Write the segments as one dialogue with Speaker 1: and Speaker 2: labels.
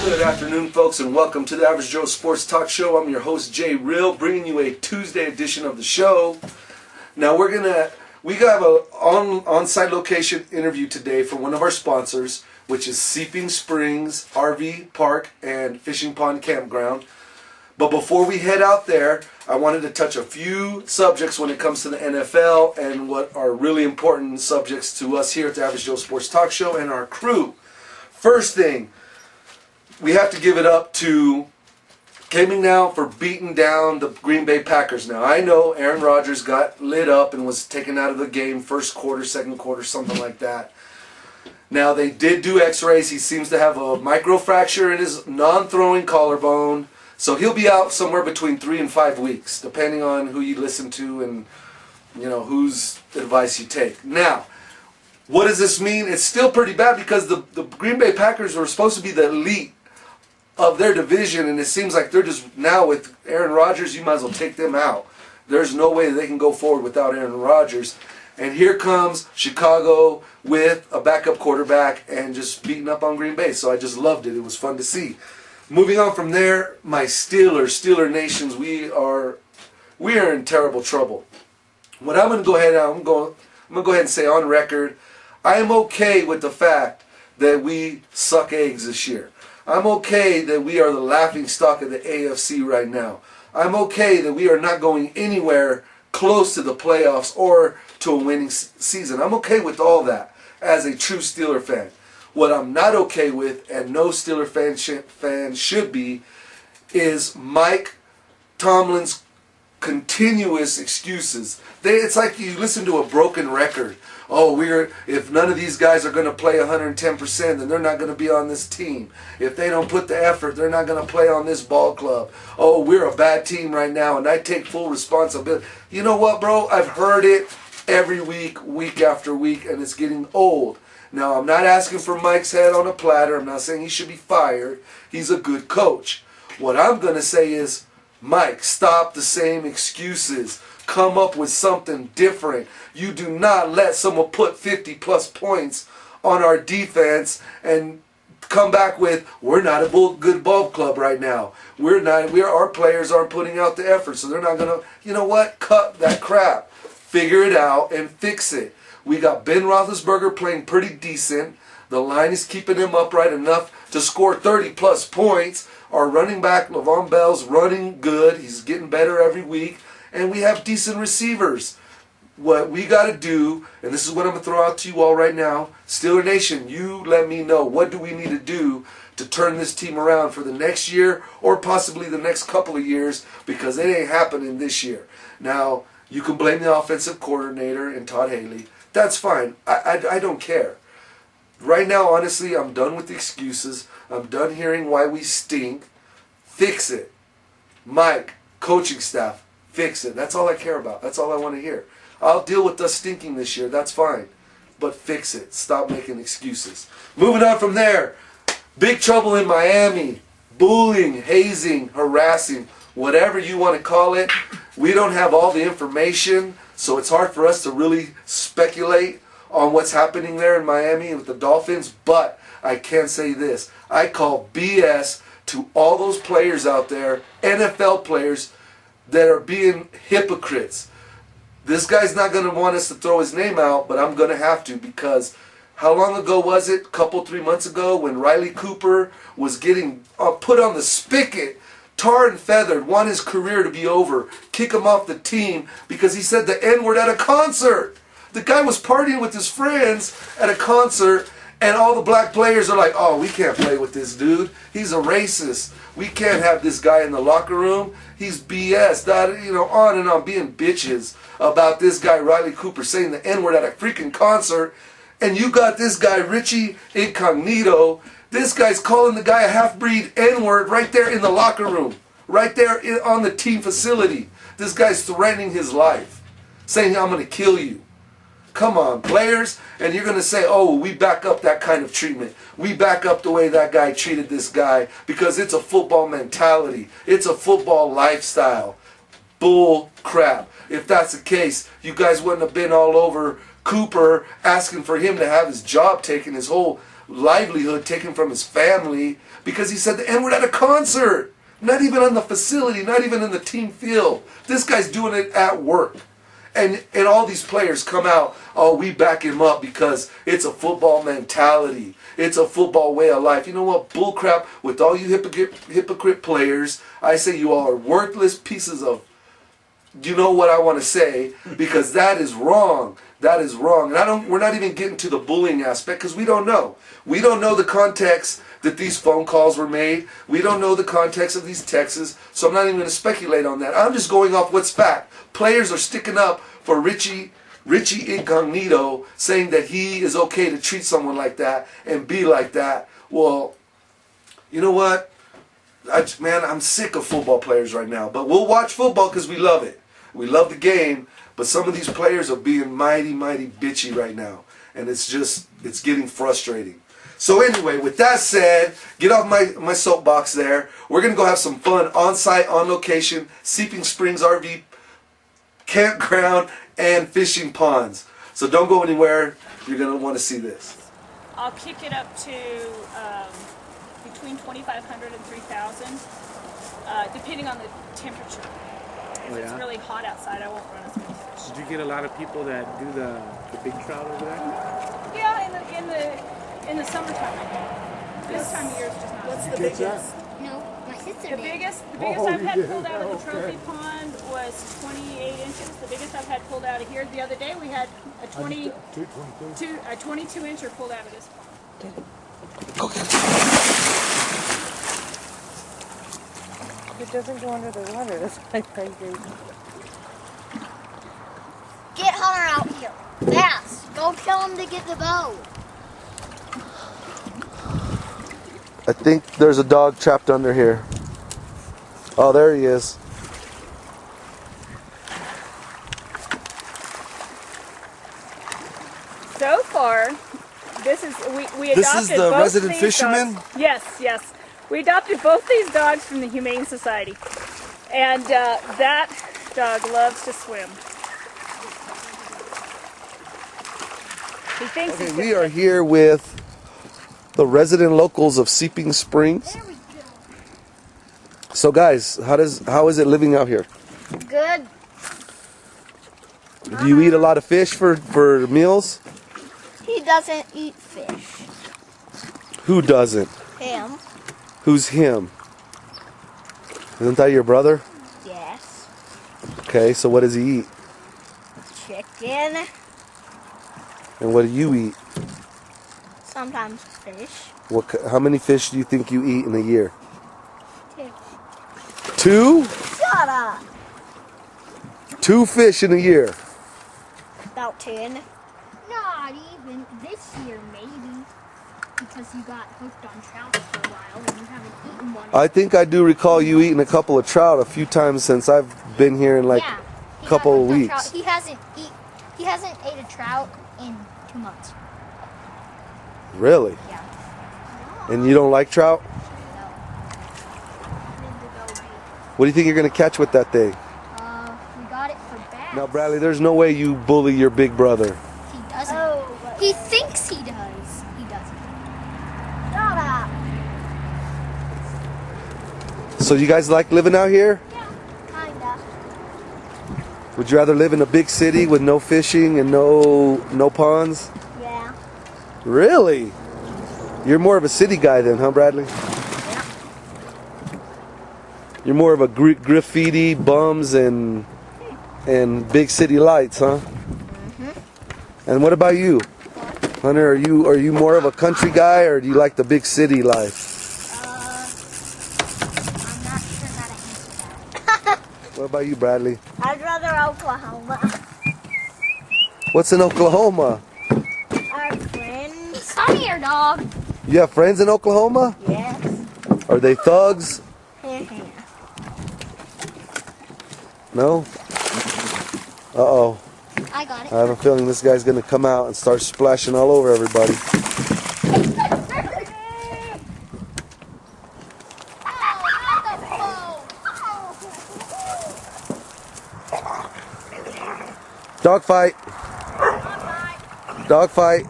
Speaker 1: Good afternoon, folks, and welcome to the Average Joe Sports Talk Show. I'm your host, Jay Real, bringing you a Tuesday edition of the show. Now, we have an on-site location interview today from one of our sponsors, which is Seeping Springs RV Park and Fishing Pond Campground. But before we head out there, I wanted to touch a few subjects when it comes to the NFL and what are really important subjects to us here at the Average Joe Sports Talk Show and our crew. First thing, we have to give it up to Gaming Now for beating down the Green Bay Packers. Now, I know Aaron Rodgers got lit up and was taken out of the game first quarter, second quarter, something like that. Now, they did do x-rays. He seems to have a microfracture in his non-throwing collarbone. So he'll be out somewhere between 3 and 5 weeks, depending on who you listen to and, whose advice you take. Now, what does this mean? It's still pretty bad because the Green Bay Packers were supposed to be the elite of their division, and it seems like they're just now with Aaron Rodgers, you might as well take them out. There's no way they can go forward without Aaron Rodgers. And here comes Chicago with a backup quarterback and just beating up on Green Bay. So I just loved it. It was fun to see. Moving on from there, my Steeler Nations, we are in terrible trouble. What I'm going to go ahead and say on record, I am okay with the fact that we suck eggs this year. I'm okay that we are the laughing stock of the AFC right now. I'm okay that we are not going anywhere close to the playoffs or to a winning season. I'm okay with all that as a true Steeler fan. What I'm not okay with, and no Steeler fan should be, is Mike Tomlin's continuous excuses. It's like you listen to a broken record. Oh, if none of these guys are going to play 110%, then they're not going to be on this team. If they don't put the effort, they're not going to play on this ball club. Oh, we're a bad team right now, and I take full responsibility. You know what, bro? I've heard it every week, week after week, and it's getting old. Now, I'm not asking for Mike's head on a platter. I'm not saying he should be fired. He's a good coach. What I'm going to say is, Mike, stop the same excuses. Come up with something different. You do not let someone put 50-plus points on our defense and come back with, we're not a good ball club right now. Our players aren't putting out the effort, so they're not going to, you know what? Cut that crap. Figure it out and fix it. We got Ben Roethlisberger playing pretty decent. The line is keeping him upright enough to score 30-plus points. Our running back, Le'Veon Bell's running good. He's getting better every week. And we have decent receivers. What we got to do, and this is what I'm going to throw out to you all right now, Steeler Nation, you let me know, what do we need to do to turn this team around for the next year or possibly the next couple of years, because it ain't happening this year. Now, you can blame the offensive coordinator and Todd Haley. That's fine. I don't care. Right now, honestly, I'm done with the excuses. I'm done hearing why we stink. Fix it. Mike, coaching staff, fix it. That's all I care about. That's all I want to hear. I'll deal with us stinking this year. That's fine. But fix it. Stop making excuses. Moving on from there. Big trouble in Miami. Bullying, hazing, harassing, whatever you want to call it. We don't have all the information, so it's hard for us to really speculate on what's happening there in Miami with the Dolphins. But I can say this. I call BS to all those players out there, NFL players, that are being hypocrites. This guy's not going to want us to throw his name out, but I'm going to have to, because how long ago was it? 3 months ago, when Riley Cooper was getting put on the spigot, tar and feathered, want his career to be over, kick him off the team because he said the N-word at a concert. The guy was partying with his friends at a concert, and all the black players are like, oh, we can't play with this dude. He's a racist. We can't have this guy in the locker room. He's BS. That, on and on, being bitches about this guy, Riley Cooper, saying the N-word at a freaking concert. And you got this guy, Richie Incognito. This guy's calling the guy a half-breed N-word right there in the locker room. Right there on the team facility. This guy's threatening his life. Saying, I'm going to kill you. Come on, players. And you're going to say, oh, we back up that kind of treatment. We back up the way that guy treated this guy because it's a football mentality. It's a football lifestyle. Bull crap. If that's the case, you guys wouldn't have been all over Cooper asking for him to have his job taken, his whole livelihood taken from his family because he said the N-word at a concert. Not even on the facility, not even in the team field. This guy's doing it at work. And all these players come out, oh, we back him up because it's a football mentality. It's a football way of life. You know what? Bullcrap with all you hypocrite players. I say you all are worthless pieces of, you know what I want to say, because that is wrong. That is wrong. And we're not even getting to the bullying aspect because we don't know. We don't know the context that these phone calls were made. We don't know the context of these texts. So I'm not even going to speculate on that. I'm just going off what's fact. Players are sticking up for Richie Incognito, saying that he is okay to treat someone like that and be like that. Well, you know what? Man, I'm sick of football players right now. But we'll watch football because we love it. We love the game. But some of these players are being mighty, mighty bitchy right now. And it's getting frustrating. So anyway, with that said, get off my soapbox there. We're going to go have some fun on-site, on location, Seeping Springs RV campground and fishing ponds. So don't go anywhere. You're going to want to see this.
Speaker 2: I'll kick it up to between 2,500 and 3,000, depending on the temperature. If it's really hot outside, I won't run as many fish.
Speaker 3: Did you get a lot of people that do the big trout over there?
Speaker 2: Yeah, in the summertime. This time of year is just not.
Speaker 4: What's the biggest?
Speaker 5: No, my sister
Speaker 2: The
Speaker 5: did.
Speaker 2: biggest I've had pulled out of the trophy pond was 28 inches. The biggest I've had pulled out of here. The other day we had a 22 incher pulled out of this pond.
Speaker 4: It doesn't go under the water. That's why I crazy.
Speaker 5: Get Hunter out here. Fast. Go tell him to get the bow.
Speaker 1: I think there's a dog trapped under here. Oh, there he is.
Speaker 2: So far, this is we adopted
Speaker 1: This is the
Speaker 2: both
Speaker 1: resident
Speaker 2: these
Speaker 1: fisherman?
Speaker 2: dogs. Yes. We adopted both these dogs from the Humane Society, and that dog loves to swim. He thinks
Speaker 1: Okay,
Speaker 2: he's
Speaker 1: we are here with the resident locals of Seeping Springs.
Speaker 5: There we go.
Speaker 1: So guys, how is it living out here?
Speaker 5: Good.
Speaker 1: Do you eat a lot of fish for meals?
Speaker 5: He doesn't eat fish.
Speaker 1: Who doesn't?
Speaker 5: Him.
Speaker 1: Who's him? Isn't that your brother?
Speaker 5: Yes.
Speaker 1: Okay, so what does he eat?
Speaker 5: Chicken.
Speaker 1: And what do you eat?
Speaker 5: Sometimes fish.
Speaker 1: How many fish do you think you eat in a year?
Speaker 5: 2.
Speaker 1: 2?
Speaker 5: Shut up.
Speaker 1: 2 fish in a year.
Speaker 5: About 10. Not even this year, maybe. Because you got hooked on trout for a while and you haven't eaten one.
Speaker 1: I think I do recall you eating a couple of trout a few times since I've been here in like
Speaker 5: yeah,
Speaker 1: a couple of
Speaker 5: got hooked on
Speaker 1: weeks.
Speaker 5: trout. He hasn't ate a trout in 2 months.
Speaker 1: Really?
Speaker 5: Yeah.
Speaker 1: And you don't like trout?
Speaker 5: No.
Speaker 1: What do you think you're going to catch with that thing?
Speaker 5: We got it for bass.
Speaker 1: Now, Bradley, there's no way you bully your big brother.
Speaker 5: He doesn't. Oh, he thinks he does. He doesn't. Shut up.
Speaker 1: So you guys like living out here?
Speaker 5: Yeah, kinda.
Speaker 1: Would you rather live in a big city with no fishing and no ponds?
Speaker 5: Yeah.
Speaker 1: Really? You're more of a city guy then, huh, Bradley?
Speaker 5: Yeah.
Speaker 1: You're more of a graffiti, bums, and big city lights, huh?
Speaker 5: Mm-hmm.
Speaker 1: And what about you? Hunter, are you more of a country guy or do you like the big city life?
Speaker 5: I'm not sure how to answer that.
Speaker 1: What about you, Bradley?
Speaker 5: I'd rather Oklahoma.
Speaker 1: What's in Oklahoma?
Speaker 5: Our friends. Come here, dog.
Speaker 1: You have friends in Oklahoma?
Speaker 5: Yes.
Speaker 1: Are they thugs?
Speaker 5: Here.
Speaker 1: No? Uh-oh.
Speaker 5: I got it.
Speaker 1: I have a feeling this guy's going to come out and start splashing all over everybody. Dog fight. Dog fight.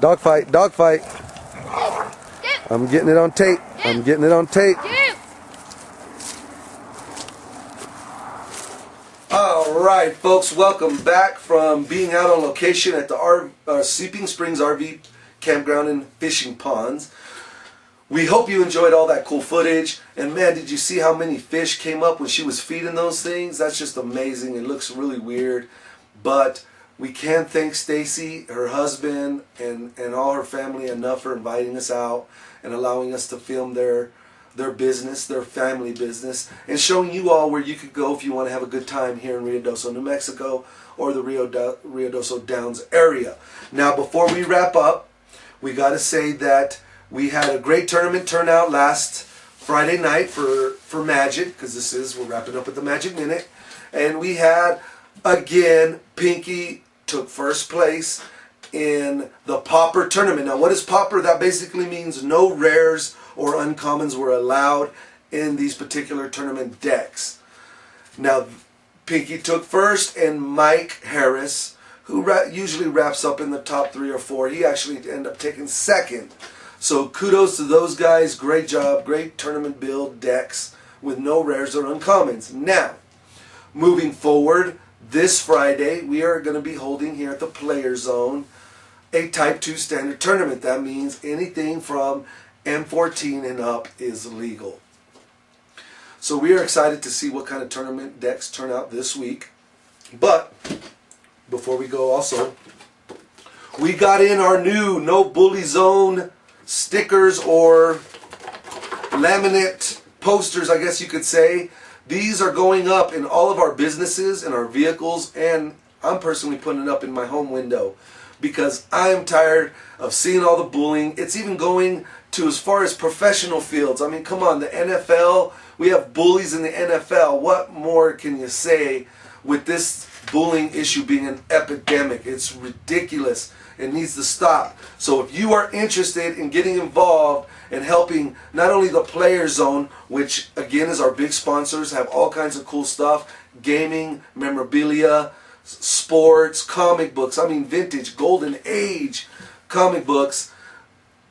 Speaker 1: Dogfight, dogfight. I'm getting it on tape. I'm getting it on tape. All right, folks, welcome back from being out on location at the Seeping Springs RV campground and fishing ponds. We hope you enjoyed all that cool footage. And man, did you see how many fish came up when she was feeding those things? That's just amazing. It looks really weird. But we can't thank Stacie, her husband, and all her family enough for inviting us out and allowing us to film their business, their family business, and showing you all where you could go if you want to have a good time here in Ruidoso, New Mexico, or the Ruidoso Downs area. Now, before we wrap up, we got to say that we had a great tournament turnout last Friday night for Magic, because we're wrapping up at the Magic Minute, and we had, again, Pinky took first place in the Popper tournament. Now, what is Popper? That basically means no rares or uncommons were allowed in these particular tournament decks. Now, Pinky took first, and Mike Harris, who usually wraps up in the top 3 or 4, he actually ended up taking second. So kudos to those guys. Great job. Great tournament build decks with no rares or uncommons. Now, moving forward, this Friday, we are going to be holding here at the Player Zone a Type 2 standard tournament. That means anything from M14 and up is legal. So we are excited to see what kind of tournament decks turn out this week. But before we go also, we got in our new No Bully Zone stickers or laminate posters, I guess you could say. These are going up in all of our businesses and our vehicles, and I'm personally putting it up in my home window because I am tired of seeing all the bullying. It's even going to as far as professional fields. I mean, come on, the NFL, we have bullies in the NFL. What more can you say with this bullying issue being an epidemic? It's ridiculous. It needs to stop. So if you are interested in getting involved and helping not only the Player Zone, which again is our big sponsors, have all kinds of cool stuff, gaming, memorabilia, sports, comic books, I mean vintage, golden age comic books.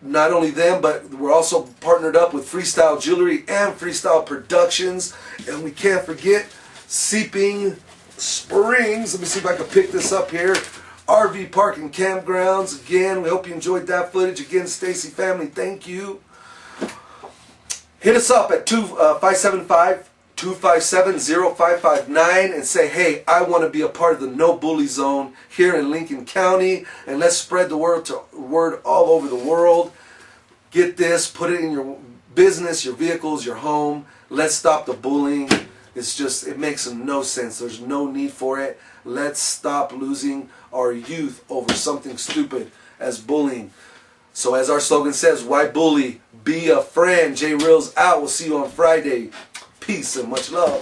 Speaker 1: Not only them, but we're also partnered up with Freestyle Jewelry and Freestyle Productions. And we can't forget Seeping Springs. Let me see if I can pick this up here. RV Park and Campgrounds. Again, we hope you enjoyed that footage. Again, Stacie family, thank you. Hit us up at 575-257-0559 and say, hey, I want to be a part of the No Bully Zone here in Lincoln County, and let's spread the word all over the world. Get this, put it in your business, your vehicles, your home. Let's stop the bullying. It's just, it makes no sense. There's no need for it. Let's stop losing our youth over something stupid as bullying. So as our slogan says, why bully? Be a friend. J Reel's out. We'll see you on Friday. Peace and much love.